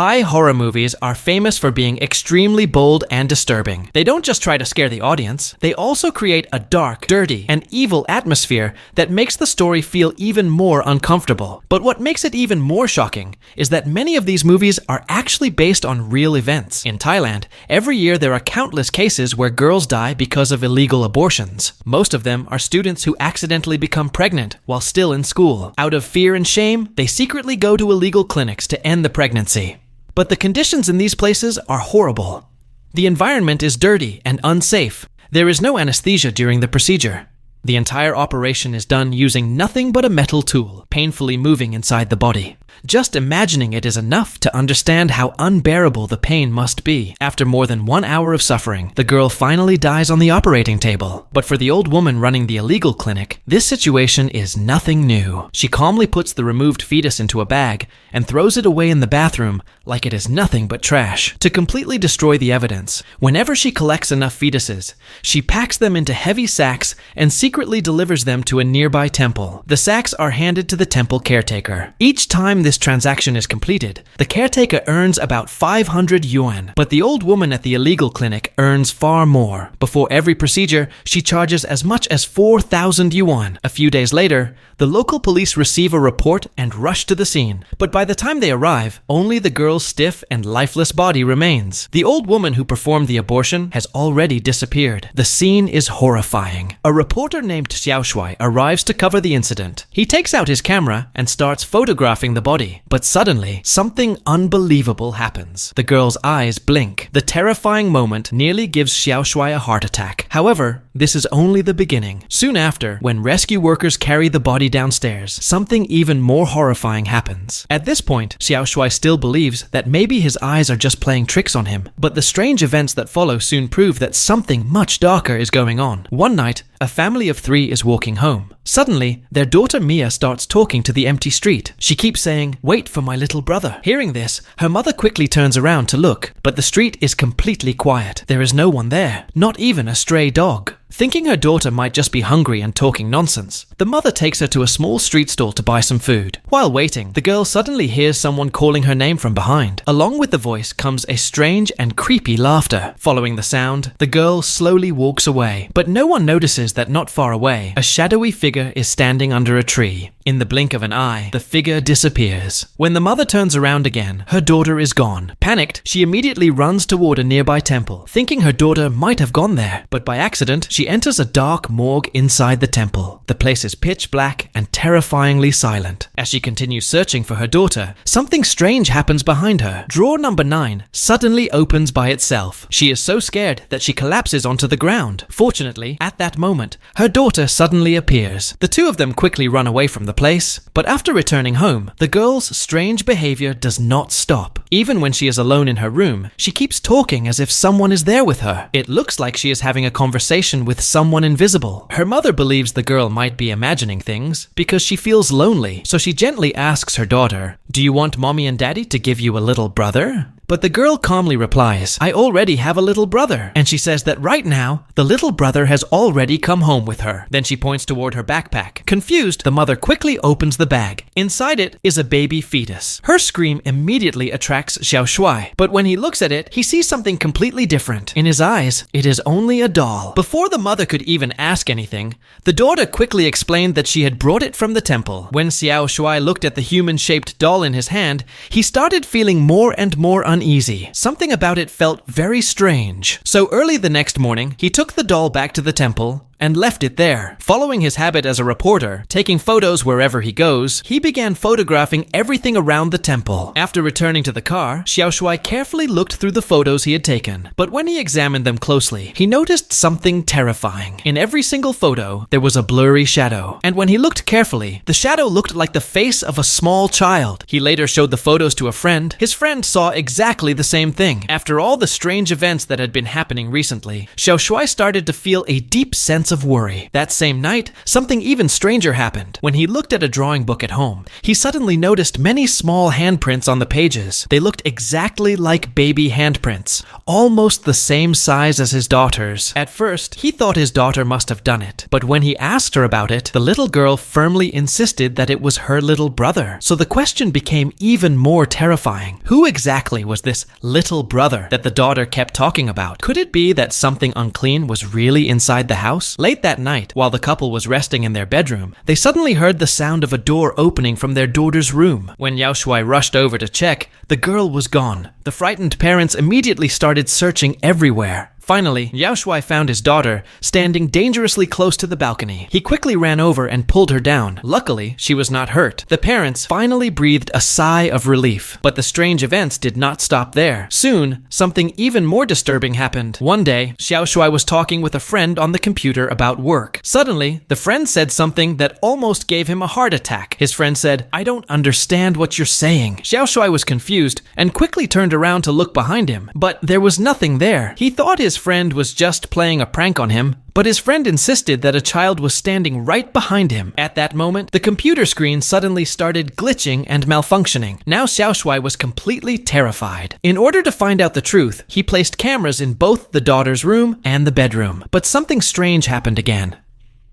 Thai horror movies are famous for being extremely bold and disturbing. They don't just try to scare the audience, they also create a dark, dirty, and evil atmosphere that makes the story feel even more uncomfortable. But what makes it even more shocking is that many of these movies are actually based on real events. In Thailand, every year there are countless cases where girls die because of illegal abortions. Most of them are students who accidentally become pregnant while still in school. Out of fear and shame, they secretly go to illegal clinics to end the pregnancy. But the conditions in these places are horrible. The environment is dirty and unsafe. There is no anesthesia during the procedure. The entire operation is done using nothing but a metal tool, painfully moving inside the body. Just imagining it is enough to understand how unbearable the pain must be. After more than 1 hour of suffering, the girl finally dies on the operating table. But for the old woman running the illegal clinic, this situation is nothing new. She calmly puts the removed fetus into a bag and throws it away in the bathroom like it is nothing but trash. To completely destroy the evidence, whenever she collects enough fetuses, she packs them into heavy sacks and secretly delivers them to a nearby temple. The sacks are handed to the temple caretaker. Each time this transaction is completed, the caretaker earns about 500 yuan, but the old woman at the illegal clinic earns far more. Before every procedure, she charges as much as 4,000 yuan. A few days later, the local police receive a report and rush to the scene. But by the time they arrive, only the girl's stiff and lifeless body remains. The old woman who performed the abortion has already disappeared. The scene is horrifying. A reporter named Xiao Shuai arrives to cover the incident. He takes out his camera and starts photographing the body. But suddenly, something unbelievable happens. The girl's eyes blink. The terrifying moment nearly gives Xiao Shuai a heart attack. However, this is only the beginning. Soon after, when rescue workers carry the body downstairs, something even more horrifying happens. At this point, Xiao Shuai still believes that maybe his eyes are just playing tricks on him. But the strange events that follow soon prove that something much darker is going on. One night, a family of 3 is walking home. Suddenly, their daughter Mia starts talking to the empty street. She keeps saying, "Wait for my little brother." Hearing this, her mother quickly turns around to look, but the street is completely quiet. There is no one there, not even a stray dog. Thinking her daughter might just be hungry and talking nonsense, the mother takes her to a small street stall to buy some food. While waiting, the girl suddenly hears someone calling her name from behind. Along with the voice comes a strange and creepy laughter. Following the sound, the girl slowly walks away. But no one notices that not far away, a shadowy figure is standing under a tree. In the blink of an eye, the figure disappears. When the mother turns around again, her daughter is gone. Panicked, she immediately runs toward a nearby temple, thinking her daughter might have gone there. But by accident, she enters a dark morgue inside the temple. The place is pitch black and terrifyingly silent. As she continues searching for her daughter, something strange happens behind her. Drawer number 9 suddenly opens by itself. She is so scared that she collapses onto the ground. Fortunately, at that moment, her daughter suddenly appears. The two of them quickly run away from the place, but after returning home, the girl's strange behavior does not stop. Even when she is alone in her room, she keeps talking as if someone is there with her. It looks like she is having a conversation with someone invisible. Her mother believes the girl might be imagining things because she feels lonely, so she gently asks her daughter, "Do you want mommy and daddy to give you a little brother?" But the girl calmly replies, "I already have a little brother." And she says that right now, the little brother has already come home with her. Then she points toward her backpack. Confused, the mother quickly opens the bag. Inside it is a baby fetus. Her scream immediately attracts Xiao Shuai. But when he looks at it, he sees something completely different. In his eyes, it is only a doll. Before the mother could even ask anything, the daughter quickly explained that she had brought it from the temple. When Xiao Shuai looked at the human-shaped doll in his hand, he started feeling more and more uneasy. Something about it felt very strange. So early the next morning, he took the doll back to the temple and left it there. Following his habit as a reporter, taking photos wherever he goes, he began photographing everything around the temple. After returning to the car, Xiao Shuai carefully looked through the photos he had taken. But when he examined them closely, he noticed something terrifying. In every single photo, there was a blurry shadow. And when he looked carefully, the shadow looked like the face of a small child. He later showed the photos to a friend. His friend saw exactly the same thing. After all the strange events that had been happening recently, Xiao Shuai started to feel a deep sense sense of worry. That same night, something even stranger happened. When he looked at a drawing book at home, he suddenly noticed many small handprints on the pages. They looked exactly like baby handprints, almost the same size as his daughter's. At first, he thought his daughter must have done it, but when he asked her about it, the little girl firmly insisted that it was her little brother. So the question became even more terrifying. Who exactly was this little brother that the daughter kept talking about? Could it be that something unclean was really inside the house? Late that night, while the couple was resting in their bedroom, they suddenly heard the sound of a door opening from their daughter's room. When Yao Shuai rushed over to check, the girl was gone. The frightened parents immediately started searching everywhere. Finally, Yao Shuai found his daughter standing dangerously close to the balcony. He quickly ran over and pulled her down. Luckily, she was not hurt. The parents finally breathed a sigh of relief. But the strange events did not stop there. Soon, something even more disturbing happened. One day, Xiao Shuai was talking with a friend on the computer about work. Suddenly, the friend said something that almost gave him a heart attack. His friend said, "I don't understand what you're saying." Xiao Shuai was confused and quickly turned around to look behind him. But there was nothing there. He thought his friend was just playing a prank on him, but his friend insisted that a child was standing right behind him. At that moment, the computer screen suddenly started glitching and malfunctioning. Now Xiao Shuai was completely terrified. In order to find out the truth, he placed cameras in both the daughter's room and the bedroom. But something strange happened again.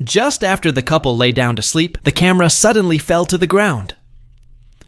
Just after the couple lay down to sleep, the camera suddenly fell to the ground.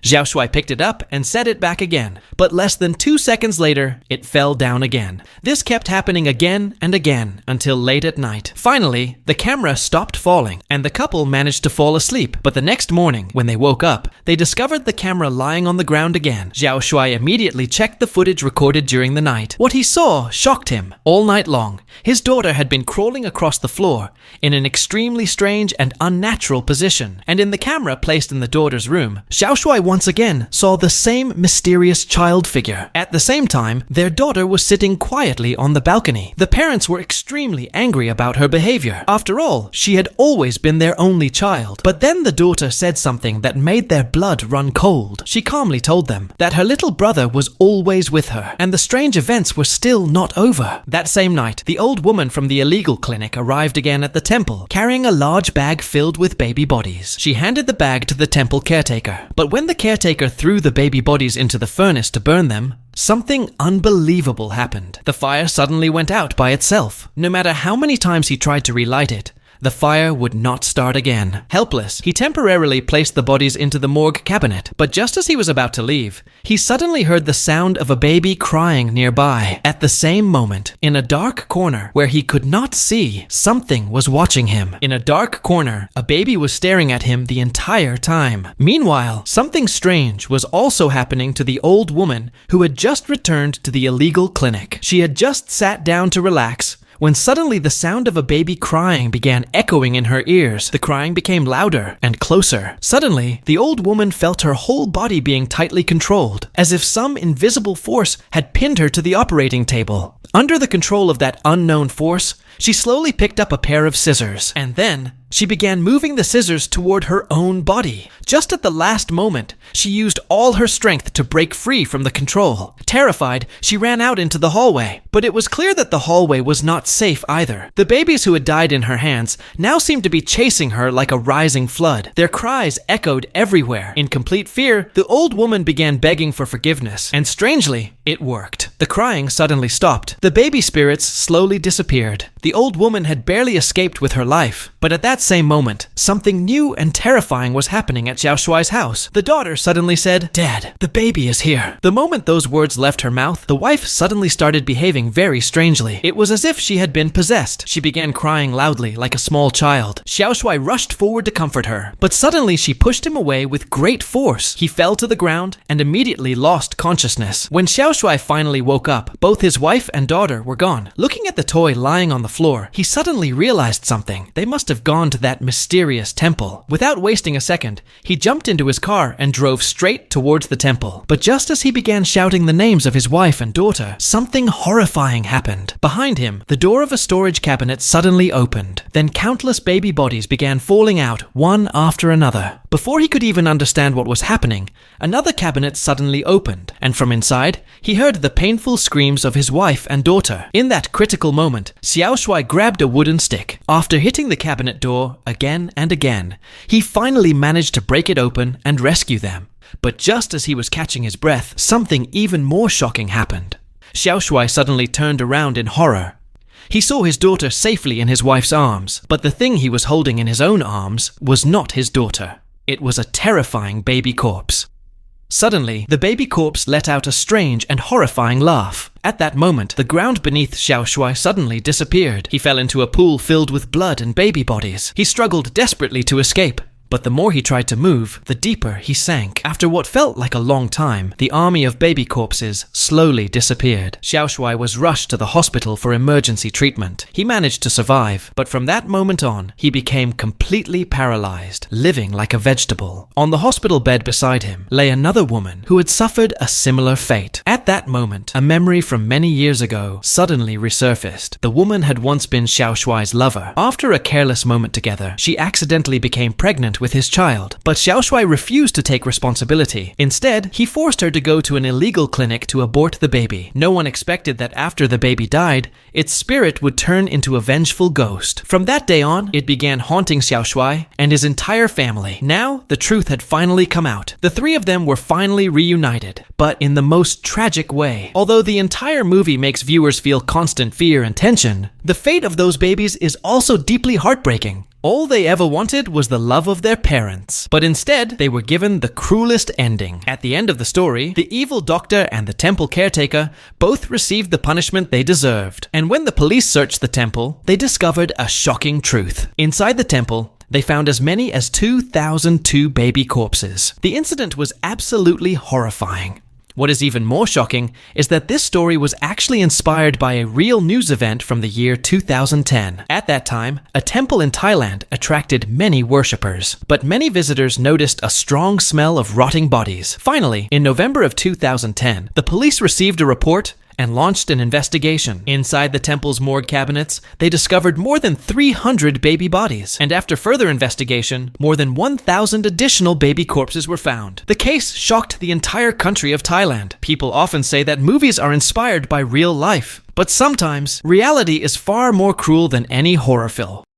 Xiao Shuai picked it up and set it back again, but less than 2 seconds later, it fell down again. This kept happening again and again until late at night. Finally, the camera stopped falling, and the couple managed to fall asleep. But the next morning, when they woke up, they discovered the camera lying on the ground again. Xiao Shuai immediately checked the footage recorded during the night. What he saw shocked him. All night long, his daughter had been crawling across the floor in an extremely strange and unnatural position. And in the camera placed in the daughter's room, Xiao Shuai once again saw the same mysterious child figure. At the same time, their daughter was sitting quietly on the balcony. The parents were extremely angry about her behavior. After all, she had always been their only child. But then the daughter said something that made their blood run cold. She calmly told them that her little brother was always with her, and the strange events were still not over. That same night, the old woman from the illegal clinic arrived again at the temple, carrying a large bag filled with baby bodies. She handed the bag to the temple caretaker. But when the caretaker threw the baby bodies into the furnace to burn them, something unbelievable happened. The fire suddenly went out by itself. No matter how many times he tried to relight it, the fire would not start again. Helpless, he temporarily placed the bodies into the morgue cabinet, but just as he was about to leave, he suddenly heard the sound of a baby crying nearby. At the same moment, in a dark corner where he could not see, something was watching him. In a dark corner, a baby was staring at him the entire time. Meanwhile, something strange was also happening to the old woman who had just returned to the illegal clinic. She had just sat down to relax when suddenly the sound of a baby crying began echoing in her ears. The crying became louder and closer. Suddenly, the old woman felt her whole body being tightly controlled, as if some invisible force had pinned her to the operating table. Under the control of that unknown force, she slowly picked up a pair of scissors, and then she began moving the scissors toward her own body. Just at the last moment, she used all her strength to break free from the control. Terrified, she ran out into the hallway, but it was clear that the hallway was not safe either. The babies who had died in her hands now seemed to be chasing her like a rising flood. Their cries echoed everywhere. In complete fear, the old woman began begging for forgiveness, and strangely, it worked. The crying suddenly stopped. The baby spirits slowly disappeared. The old woman had barely escaped with her life, but at that same moment, something new and terrifying was happening at Xiao Shuai's house. The daughter suddenly said, "Dad, the baby is here." The moment those words left her mouth, the wife suddenly started behaving very strangely. It was as if she had been possessed. She began crying loudly like a small child. Xiao Shuai rushed forward to comfort her, but suddenly she pushed him away with great force. He fell to the ground and immediately lost consciousness. When Xiao Shuai finally woke up, both his wife and daughter were gone. Looking at the toy lying on the floor, he suddenly realized something. They must have gone found that mysterious temple. Without wasting a second, he jumped into his car and drove straight towards the temple. But just as he began shouting the names of his wife and daughter, something horrifying happened. Behind him, the door of a storage cabinet suddenly opened. Then countless baby bodies began falling out, one after another. Before he could even understand what was happening, another cabinet suddenly opened, and from inside, he heard the painful screams of his wife and daughter. In that critical moment, Xiao Shuai grabbed a wooden stick. After hitting the cabinet door again and again, he finally managed to break it open and rescue them. But just as he was catching his breath, something even more shocking happened. Xiao Shuai suddenly turned around in horror. He saw his daughter safely in his wife's arms, but the thing he was holding in his own arms was not his daughter. It was a terrifying baby corpse. Suddenly, the baby corpse let out a strange and horrifying laugh. At that moment, the ground beneath Xiao Shuai suddenly disappeared. He fell into a pool filled with blood and baby bodies. He struggled desperately to escape. But the more he tried to move, the deeper he sank. After what felt like a long time, the army of baby corpses slowly disappeared. Xiao Shuai was rushed to the hospital for emergency treatment. He managed to survive, but from that moment on, he became completely paralyzed, living like a vegetable. On the hospital bed beside him lay another woman who had suffered a similar fate. At that moment, a memory from many years ago suddenly resurfaced. The woman had once been Xiao Shuai's lover. After a careless moment together, she accidentally became pregnant with his child. But Xiao Shuai refused to take responsibility. Instead, he forced her to go to an illegal clinic to abort the baby. No one expected that after the baby died, its spirit would turn into a vengeful ghost. From that day on, it began haunting Xiao Shuai and his entire family. Now, the truth had finally come out. The three of them were finally reunited, but in the most tragic way. Although the entire movie makes viewers feel constant fear and tension, the fate of those babies is also deeply heartbreaking. All they ever wanted was the love of their parents, but instead they were given the cruelest ending. At the end of the story, the evil doctor and the temple caretaker both received the punishment they deserved. And when the police searched the temple, they discovered a shocking truth. Inside the temple, they found as many as 2,002 baby corpses. The incident was absolutely horrifying. What is even more shocking is that this story was actually inspired by a real news event from the year 2010. At that time, a temple in Thailand attracted many worshippers, but many visitors noticed a strong smell of rotting bodies. Finally, in November of 2010, the police received a report and launched an investigation. Inside the temple's morgue cabinets, they discovered more than 300 baby bodies. And after further investigation, more than 1,000 additional baby corpses were found. The case shocked the entire country of Thailand. People often say that movies are inspired by real life, but sometimes reality is far more cruel than any horror film.